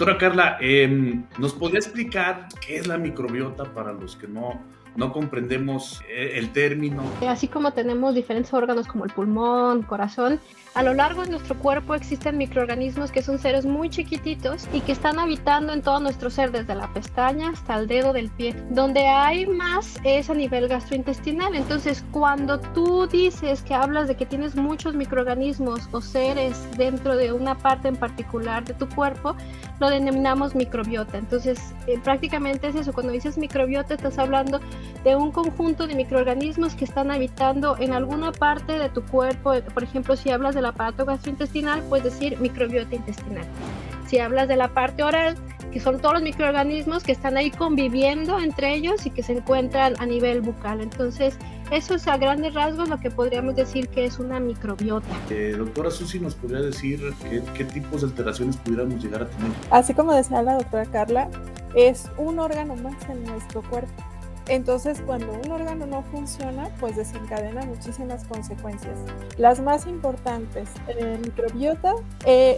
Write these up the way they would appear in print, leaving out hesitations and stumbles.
Doctora Carla, ¿nos podría explicar qué es la microbiota para los que no comprendemos el término? Así como tenemos diferentes órganos como el pulmón, corazón, a lo largo de nuestro cuerpo existen microorganismos que son seres muy chiquititos y que están habitando en todo nuestro ser, desde la pestaña hasta el dedo del pie. Donde hay más es a nivel gastrointestinal. Entonces, cuando tú dices que hablas de que tienes muchos microorganismos o seres dentro de una parte en particular de tu cuerpo, lo denominamos microbiota. Entonces, prácticamente es eso. Cuando dices microbiota, estás hablando de un conjunto de microorganismos que están habitando en alguna parte de tu cuerpo. Por ejemplo, si hablas del aparato gastrointestinal, puedes decir microbiota intestinal. Si hablas de la parte oral, que son todos los microorganismos que están ahí conviviendo entre ellos y que se encuentran a nivel bucal. Entonces, eso es a grandes rasgos lo que podríamos decir que es una microbiota. Doctora Susi, ¿nos podría decir qué tipos de alteraciones pudiéramos llegar a tener? Así como decía la doctora Carla, es un órgano más en nuestro cuerpo. Entonces, cuando un órgano no funciona, pues desencadena muchísimas consecuencias. Las más importantes, el microbiota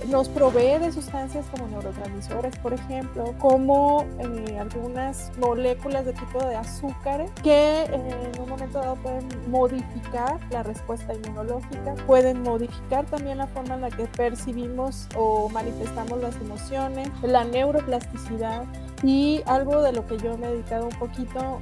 nos provee de sustancias como neurotransmisores, por ejemplo, como algunas moléculas de tipo de azúcar que en un momento dado pueden modificar la respuesta inmunológica, pueden modificar también la forma en la que percibimos o manifestamos las emociones, la neuroplasticidad. Y algo de lo que yo me he dedicado un poquito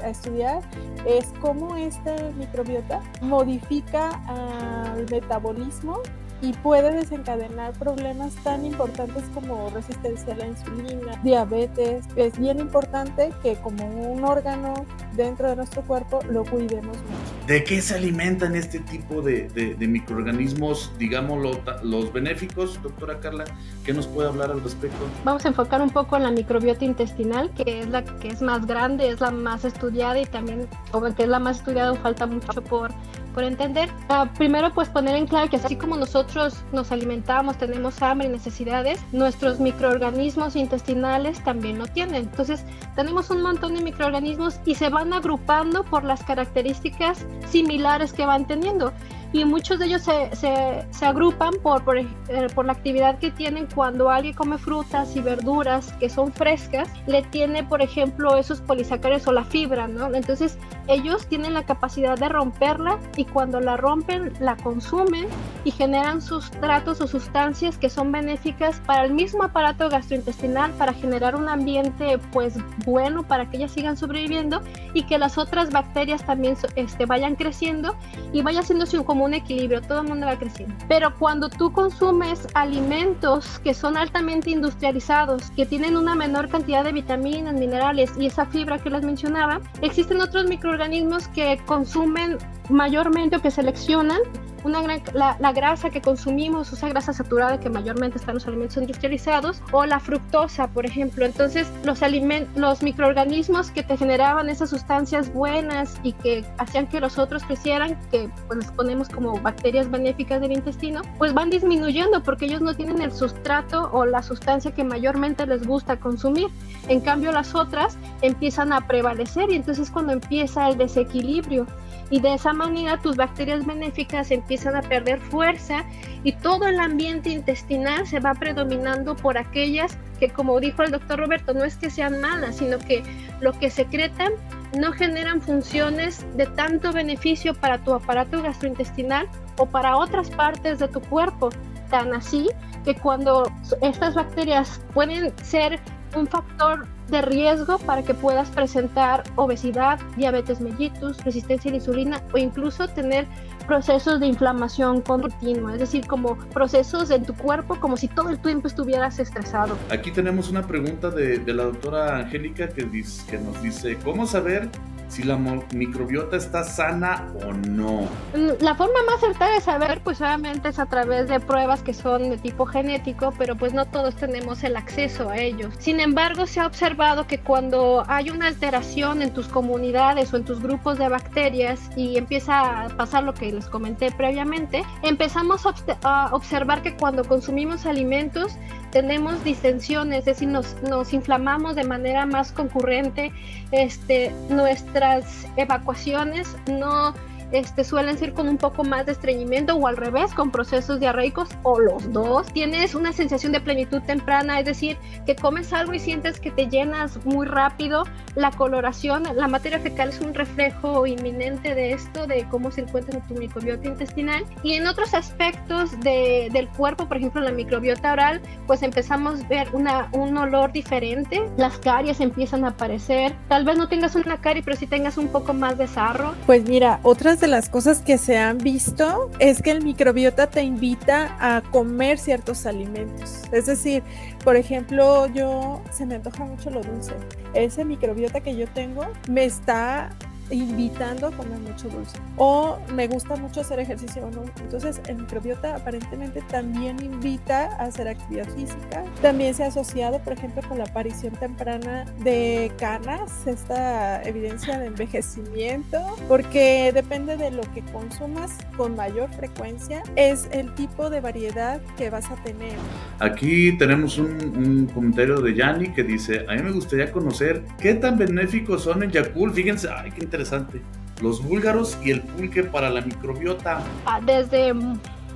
a estudiar es cómo este microbiota modifica al metabolismo y puede desencadenar problemas tan importantes como resistencia a la insulina, diabetes. Es bien importante que como un órgano dentro de nuestro cuerpo lo cuidemos mucho. ¿De qué se alimentan este tipo de microorganismos, digamos, los benéficos, doctora Carla? ¿Qué nos puede hablar al respecto? Vamos a enfocar un poco en la microbiota intestinal, que es la que es más grande, es la más estudiada y también, aunque es la más estudiada, falta mucho por entender. Primero, pues poner en claro que así como nosotros nos alimentamos, tenemos hambre y necesidades, nuestros microorganismos intestinales también lo tienen. Entonces, tenemos un montón de microorganismos y se van agrupando por las características similares que van teniendo. Y muchos de ellos se agrupan por la actividad que tienen cuando alguien come frutas y verduras que son frescas, le tiene, por ejemplo, esos polisacáridos o la fibra, ¿no? Entonces, ellos tienen la capacidad de romperla y cuando la rompen, la consumen y generan sustratos o sustancias que son benéficas para el mismo aparato gastrointestinal, para generar un ambiente, pues, bueno para que ellas sigan sobreviviendo y que las otras bacterias también vayan creciendo y vaya haciéndose un equilibrio, todo el mundo va creciendo. Pero cuando tú consumes alimentos que son altamente industrializados, que tienen una menor cantidad de vitaminas, minerales y esa fibra que les mencionaba, existen otros microorganismos que consumen mayormente o que seleccionan la grasa que consumimos, esa grasa saturada que mayormente está en los alimentos industrializados, o la fructosa, por ejemplo. Entonces, los microorganismos que te generaban esas sustancias buenas y que hacían que los otros crecieran, que pues les ponemos como bacterias benéficas del intestino, pues van disminuyendo porque ellos no tienen el sustrato o la sustancia que mayormente les gusta consumir. En cambio, las otras empiezan a prevalecer y entonces cuando empieza el desequilibrio. Y de esa manera tus bacterias benéficas empiezan a perder fuerza y todo el ambiente intestinal se va predominando por aquellas que, como dijo el doctor Roberto, no es que sean malas, sino que lo que secretan no generan funciones de tanto beneficio para tu aparato gastrointestinal o para otras partes de tu cuerpo. Tan así que cuando estas bacterias pueden ser un factor de riesgo para que puedas presentar obesidad, diabetes mellitus, resistencia a la insulina o incluso tener procesos de inflamación continua, es decir, como procesos en tu cuerpo como si todo el tiempo estuvieras estresado. Aquí tenemos una pregunta de la doctora Angélica que nos dice, ¿cómo saber si la microbiota está sana o no? La forma más certera de saber, pues obviamente es a través de pruebas que son de tipo genético, pero pues no todos tenemos el acceso a ellos. Sin embargo, se ha observado que cuando hay una alteración en tus comunidades o en tus grupos de bacterias y empieza a pasar lo que les comenté previamente, empezamos a observar que cuando consumimos alimentos tenemos distensiones, es decir, nos inflamamos de manera más concurrente, nuestras evacuaciones no suelen ser con un poco más de estreñimiento o al revés, con procesos diarreicos o los dos. Tienes una sensación de plenitud temprana, es decir, que comes algo y sientes que te llenas muy rápido. La coloración, la materia fecal es un reflejo inminente de esto, de cómo se encuentra en tu microbiota intestinal. Y en otros aspectos del cuerpo, por ejemplo, la microbiota oral, pues empezamos a ver un olor diferente. Las caries empiezan a aparecer. Tal vez no tengas una carie, pero sí tengas un poco más de sarro. Pues mira, otras de las cosas que se han visto es que el microbiota te invita a comer ciertos alimentos. Es decir, por ejemplo, se me antoja mucho lo dulce. Ese microbiota que yo tengo me está invitando a comer mucho dulce, o me gusta mucho hacer ejercicio, ¿no? Entonces el microbiota aparentemente también invita a hacer actividad física. También se ha asociado, por ejemplo, con la aparición temprana de canas, esta evidencia de envejecimiento, porque depende de lo que consumas con mayor frecuencia, es el tipo de variedad que vas a tener. Aquí tenemos un comentario de Yanni que dice: a mí me gustaría conocer qué tan benéficos son en Yakult. Fíjense, ay, qué interesante, los búlgaros y el pulque para la microbiota. Desde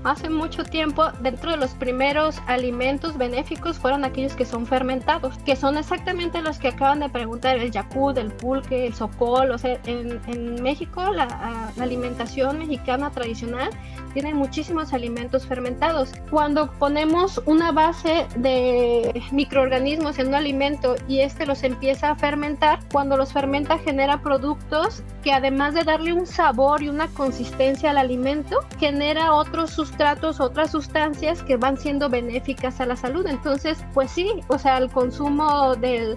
hace mucho tiempo, dentro de los primeros alimentos benéficos fueron aquellos que son fermentados, que son exactamente los que acaban de preguntar: el Yakult, el pulque, el sokol. O sea, en México la alimentación mexicana tradicional tiene muchísimos alimentos fermentados. Cuando ponemos una base de microorganismos en un alimento y los empieza a fermentar, cuando los fermenta genera productos que, además de darle un sabor y una consistencia al alimento, genera otros sustratos, otras sustancias que van siendo benéficas a la salud. Entonces, pues sí, o sea, el consumo de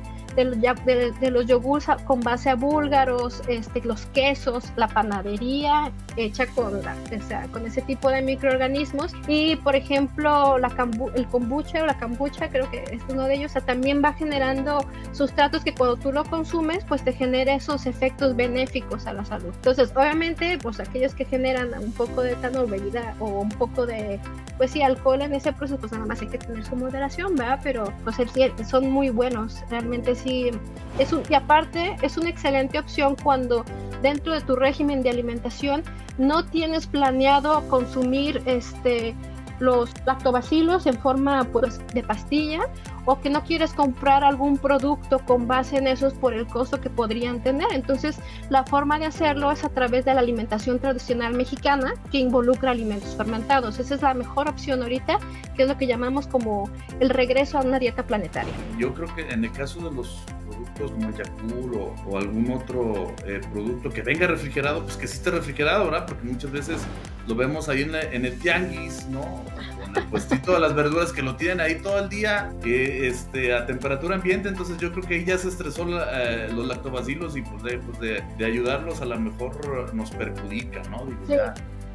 los yogures con base a búlgaros, los quesos, la panadería hecha con ese tipo de microorganismos, y por ejemplo el kombucha o la kombucha, creo que es uno de ellos, o sea, también va generando sustratos que cuando tú lo consumes, pues te genera esos efectos benéficos a la salud. Entonces, obviamente, pues aquellos que generan un poco de etanol, bebida, o un poco de, pues sí, alcohol en ese proceso, pues nada más hay que tener su moderación, ¿verdad? Pero pues son muy buenos, realmente sí. Y aparte es una excelente opción cuando dentro de tu régimen de alimentación no tienes planeado consumir los lactobacilos en forma, pues, de pastilla, o que no quieres comprar algún producto con base en esos por el costo que podrían tener. Entonces, la forma de hacerlo es a través de la alimentación tradicional mexicana, que involucra alimentos fermentados. Esa es la mejor opción ahorita, que es lo que llamamos como el regreso a una dieta planetaria. Yo creo que en el caso de los productos como el Yakult o algún otro producto que venga refrigerado, pues que sí esté refrigerado, ¿verdad? Porque muchas veces lo vemos ahí en el tianguis, ¿no? O en el puestito de las verduras, que lo tienen ahí todo el día a temperatura ambiente. Entonces yo creo que ahí ya se estresó los lactobacilos, y pues de ayudarlos a lo mejor nos perjudica, ¿no? Digo, sí.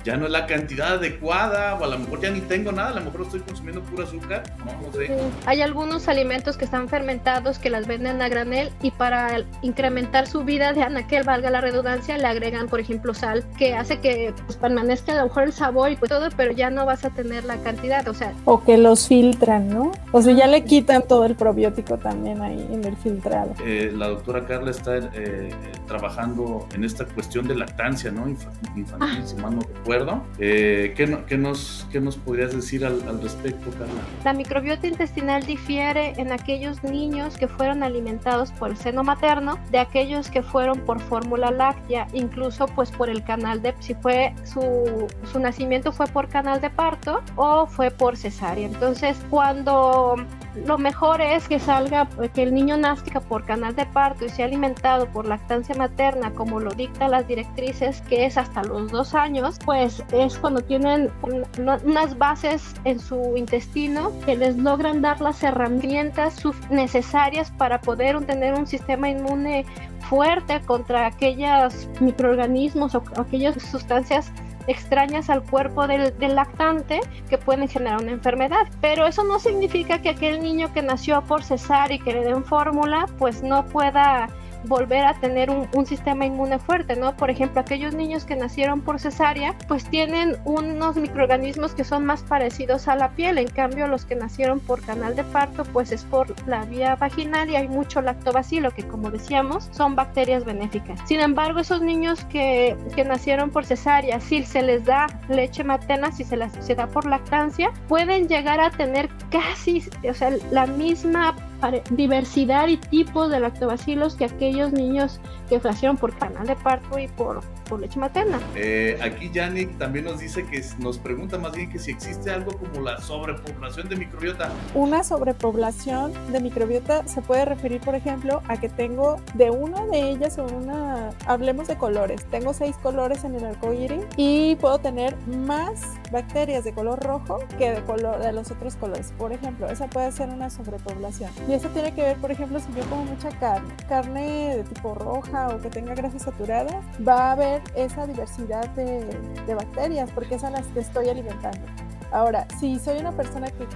Ya no es la cantidad adecuada, o a lo mejor ya ni tengo nada, a lo mejor estoy consumiendo pura azúcar, no sé. Sí. Hay algunos alimentos que están fermentados que las venden a granel, y para incrementar su vida de anaquel, valga la redundancia, le agregan, por ejemplo, sal, que hace que pues permanezca a lo mejor el sabor y pues todo, pero ya no vas a tener la cantidad, o sea. O que los filtran, ¿no? O sea, ya le quitan todo el probiótico también ahí en el filtrado. La doctora Carla está trabajando en esta cuestión de lactancia, ¿no? Infantil, si mal no recuerdo. ¿Qué nos podrías decir al respecto, Carla? La microbiota intestinal difiere en aquellos niños que fueron alimentados por el seno materno de aquellos que fueron por fórmula láctea, incluso pues por el canal si fue su nacimiento fue por canal de parto o fue por cesárea. Entonces, cuando lo mejor es que el niño nazca por canal de parto y sea alimentado por lactancia materna, como lo dictan las directrices, que es hasta los 2 años, pues es cuando tienen unas bases en su intestino que les logran dar las herramientas necesarias para poder tener un sistema inmune fuerte contra aquellos microorganismos o aquellas sustancias extrañas al cuerpo del lactante que pueden generar una enfermedad. Pero eso no significa que aquel niño que nació por cesárea y que le den fórmula pues no pueda volver a tener un sistema inmune fuerte, ¿no? Por ejemplo, aquellos niños que nacieron por cesárea, pues tienen unos microorganismos que son más parecidos a la piel. En cambio, los que nacieron por canal de parto, pues es por la vía vaginal y hay mucho lactobacilo, que como decíamos, son bacterias benéficas. Sin embargo, esos niños que nacieron por cesárea, si se les da leche materna, si se da por lactancia, pueden llegar a tener casi, o sea, la misma diversidad y tipos de lactobacilos que aquellos niños que nacieron por canal de parto y por leche materna. Aquí Yannick también nos dice que nos pregunta más bien que si existe algo como la sobrepoblación de microbiota. Una sobrepoblación de microbiota se puede referir, por ejemplo, a que tengo de una de ellas hablemos de colores, tengo 6 colores en el arco iris y puedo tener más bacterias de color rojo que de los otros colores. Por ejemplo, esa puede ser una sobrepoblación. Y eso tiene que ver, por ejemplo, si yo como mucha carne de tipo roja o que tenga grasas saturadas, va a haber esa diversidad de bacterias porque es a las que estoy alimentando. Ahora, si soy una persona que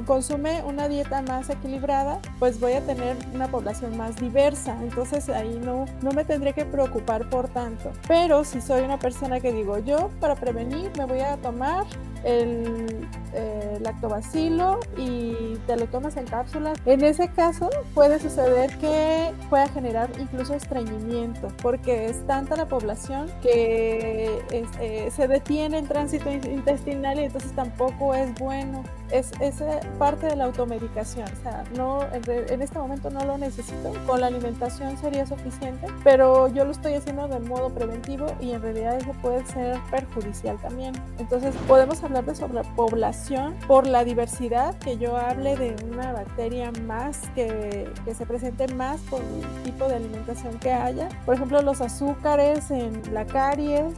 consume una dieta más equilibrada, pues voy a tener una población más diversa, entonces ahí no me tendré que preocupar por tanto. Pero si soy una persona que digo, yo para prevenir me voy a tomar el lactobacilo y te lo tomas en cápsulas, en ese caso puede suceder que pueda generar incluso estreñimiento porque es tanta la población que se detiene el tránsito intestinal y entonces tampoco es bueno. Es parte de la automedicación, o sea, en este momento no lo necesito, con la alimentación sería suficiente, pero yo lo estoy haciendo de modo preventivo y en realidad eso puede ser perjudicial también. Entonces podemos hablar de sobrepoblación por la diversidad, que yo hable de una bacteria más que se presente más por el tipo de alimentación que haya. Por ejemplo, los azúcares en la caries,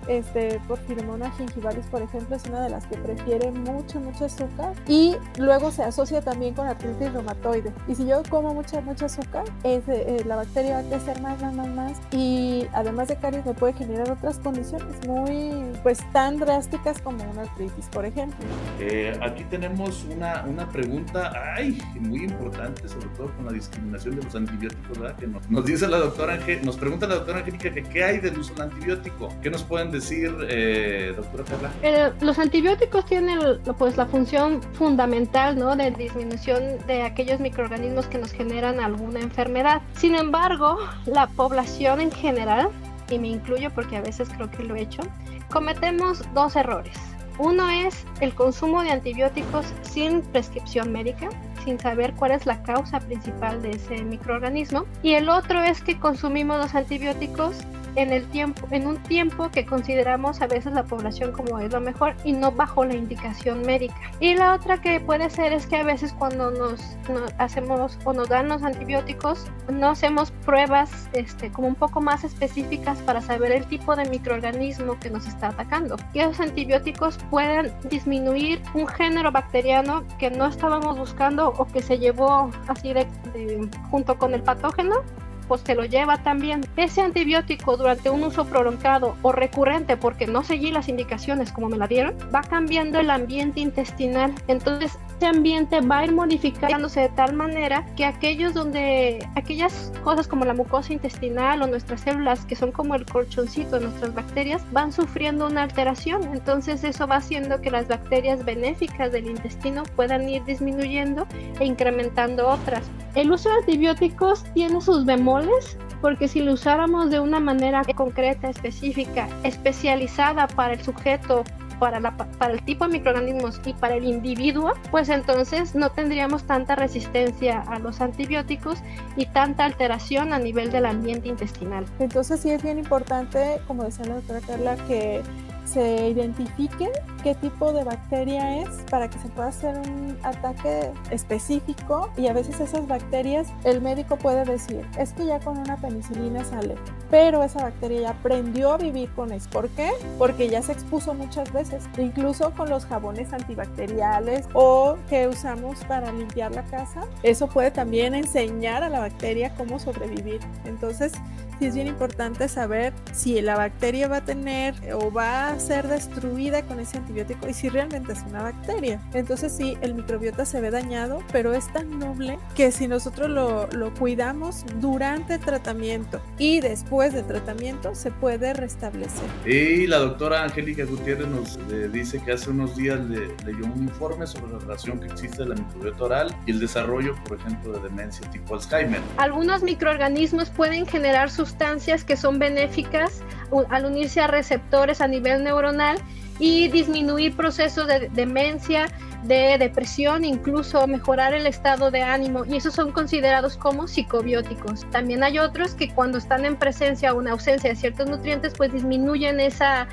Porphyromonas gingivalis, por ejemplo, es una de las que prefiere mucho azúcar y luego se asocia también con artritis reumatoide. Y si yo como mucho azúcar, la bacteria va a crecer más y además de caries me puede generar otras condiciones muy tan drásticas como una artritis, por ejemplo. Aquí tenemos una pregunta muy importante, sobre todo con la discriminación de los antibióticos, ¿verdad? Que nos dice la doctora nos pregunta la doctora Angélica que qué hay del uso del antibiótico. ¿Qué nos pueden decir, doctora Carla? Los antibióticos tienen la función fundamental, ¿no?, de disminución de aquellos microorganismos que nos generan alguna enfermedad. Sin embargo, la población en general, y me incluyo porque a veces creo que lo he hecho, cometemos 2 errores. Uno es el consumo de antibióticos sin prescripción médica, sin saber cuál es la causa principal de ese microorganismo. Y el otro es que consumimos los antibióticos en un tiempo que consideramos a veces la población como es lo mejor y no bajo la indicación médica. Y la otra que puede ser es que a veces cuando nos hacemos o nos dan los antibióticos no hacemos pruebas como un poco más específicas para saber el tipo de microorganismo que nos está atacando. Y esos antibióticos pueden disminuir un género bacteriano que no estábamos buscando o que se llevó así junto con el patógeno, pues se lo lleva también. Ese antibiótico durante un uso prolongado o recurrente porque no seguí las indicaciones como me la dieron, va cambiando el ambiente intestinal. Entonces ese ambiente va a ir modificándose de tal manera que aquellas cosas como la mucosa intestinal o nuestras células que son como el colchoncito de nuestras bacterias van sufriendo una alteración. Entonces eso va haciendo que las bacterias benéficas del intestino puedan ir disminuyendo e incrementando otras. El uso de antibióticos tiene sus bemoles, porque si lo usáramos de una manera concreta, específica, especializada para el sujeto, para el tipo de microorganismos y para el individuo, pues entonces no tendríamos tanta resistencia a los antibióticos y tanta alteración a nivel del ambiente intestinal. Entonces sí es bien importante, como decía la doctora Carla, que se identifique qué tipo de bacteria es para que se pueda hacer un ataque específico, y a veces esas bacterias el médico puede decir, es que ya con una penicilina sale, pero esa bacteria ya aprendió a vivir con eso. ¿Por qué? Porque ya se expuso muchas veces, incluso con los jabones antibacteriales o que usamos para limpiar la casa. Eso puede también enseñar a la bacteria cómo sobrevivir. Entonces sí es bien importante saber si la bacteria va a tener o va a ser destruida con ese antibiótico y si realmente es una bacteria. Entonces sí, el microbiota se ve dañado, pero es tan noble que si nosotros lo cuidamos durante el tratamiento y después del tratamiento se puede restablecer. Y la doctora Angélica Gutiérrez nos dice que hace unos días leyó un informe sobre la relación que existe de la microbiota oral y el desarrollo, por ejemplo, de demencia tipo Alzheimer. Algunos microorganismos pueden generar sustancias que son benéficas al unirse a receptores a nivel neuronal y disminuir procesos de demencia, de depresión, incluso mejorar el estado de ánimo, y esos son considerados como psicobióticos. También hay otros que cuando están en presencia o en ausencia de ciertos nutrientes, pues disminuyen esa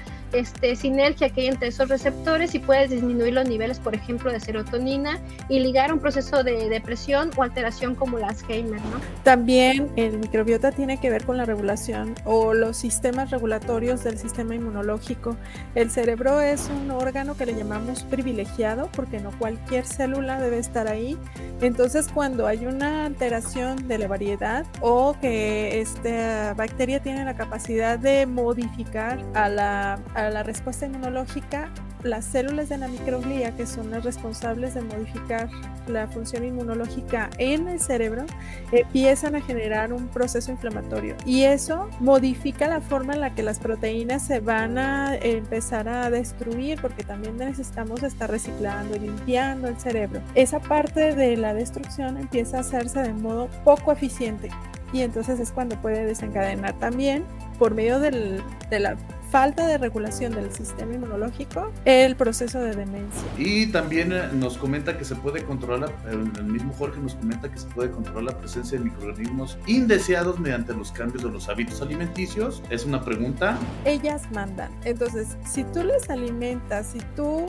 sinergia que hay entre esos receptores y puedes disminuir los niveles, por ejemplo, de serotonina y ligar un proceso de depresión o alteración como la Alzheimer, ¿no? También el microbiota tiene que ver con la regulación o los sistemas regulatorios del sistema inmunológico. El cerebro es un órgano que le llamamos privilegiado porque no cualquier célula debe estar ahí. Entonces, cuando hay una alteración de la variedad o que esta bacteria tiene la capacidad de modificar a la respuesta inmunológica, las células de la microglía, que son las responsables de modificar la función inmunológica en el cerebro, empiezan a generar un proceso inflamatorio y eso modifica la forma en la que las proteínas se van a empezar a destruir, porque también necesitamos estar reciclando y limpiando el cerebro. Esa parte de la destrucción empieza a hacerse de modo poco eficiente y entonces es cuando puede desencadenar también, por medio de la falta de regulación del sistema inmunológico, el proceso de demencia. Y también nos comenta que se puede controlar, el mismo Jorge nos comenta que se puede controlar la presencia de microorganismos indeseados mediante los cambios de los hábitos alimenticios. Es una pregunta. Ellas mandan. Entonces, si tú les alimentas, si tú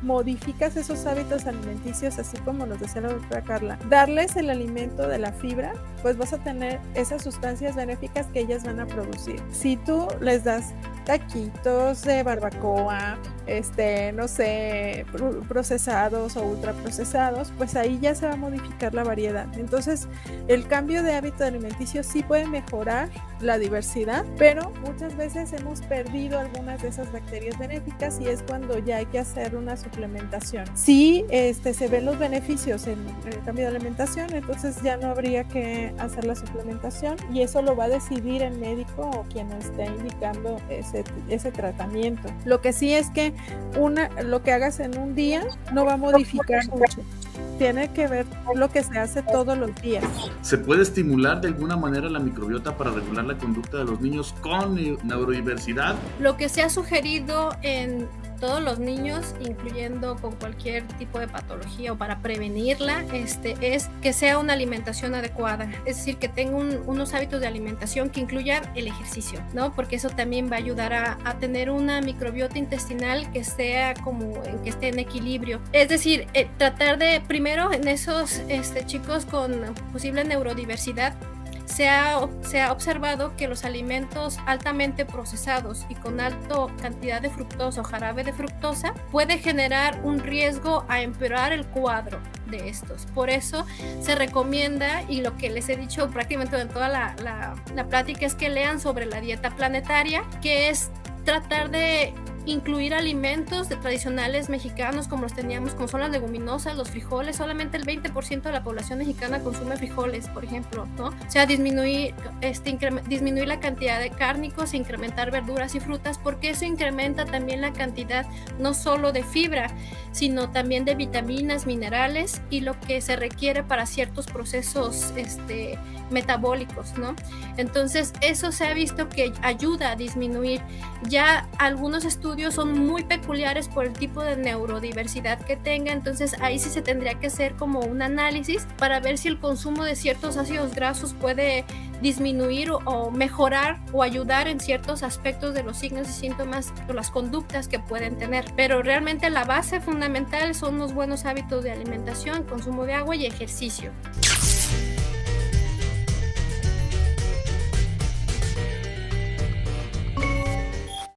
modificas esos hábitos alimenticios, así como nos decía la doctora Carla, darles el alimento de la fibra, pues vas a tener esas sustancias benéficas que ellas van a producir. Si tú les das taquitos de barbacoa, no sé, procesados o ultraprocesados, pues ahí ya se va a modificar la variedad. Entonces, el cambio de hábito alimenticio sí puede mejorar la diversidad, pero muchas veces hemos perdido algunas de esas bacterias benéficas y es cuando ya hay que hacer una suplementación. Si se ven los beneficios en el cambio de alimentación, entonces ya no habría que hacer la suplementación y eso lo va a decidir el médico o quien esté indicando ese tratamiento. Lo que sí es que lo que hagas en un día no va a modificar mucho. Tiene que ver con lo que se hace todos los días. ¿Se puede estimular de alguna manera la microbiota para regular la conducta de los niños con neurodiversidad? Lo que se ha sugerido en todos los niños, incluyendo con cualquier tipo de patología o para prevenirla, es que sea una alimentación adecuada, es decir, que tenga unos hábitos de alimentación que incluyan el ejercicio, ¿no? Porque eso también va a ayudar a tener una microbiota intestinal que sea que esté en equilibrio. Es decir, tratar de primero en esos chicos con posible neurodiversidad, se ha observado que los alimentos altamente procesados y con alta cantidad de fructosa o jarabe de fructosa puede generar un riesgo a empeorar el cuadro de estos. Por eso se recomienda, y lo que les he dicho prácticamente en toda la plática, es que lean sobre la dieta planetaria, que es tratar de incluir alimentos tradicionales mexicanos como los teníamos, como son las leguminosas, los frijoles. Solamente el 20% de la población mexicana consume frijoles, por ejemplo, ¿no? O sea, disminuir la cantidad de cárnicos e incrementar verduras y frutas, porque eso incrementa también la cantidad no solo de fibra, sino también de vitaminas, minerales y lo que se requiere para ciertos procesos metabólicos, ¿no? Entonces, eso se ha visto que ayuda a disminuir. Ya algunos estudios son muy peculiares por el tipo de neurodiversidad que tenga, entonces ahí sí se tendría que hacer como un análisis para ver si el consumo de ciertos ácidos grasos puede disminuir o mejorar o ayudar en ciertos aspectos de los signos y síntomas o las conductas que pueden tener. Pero realmente la base fundamental son los buenos hábitos de alimentación, consumo de agua y ejercicio.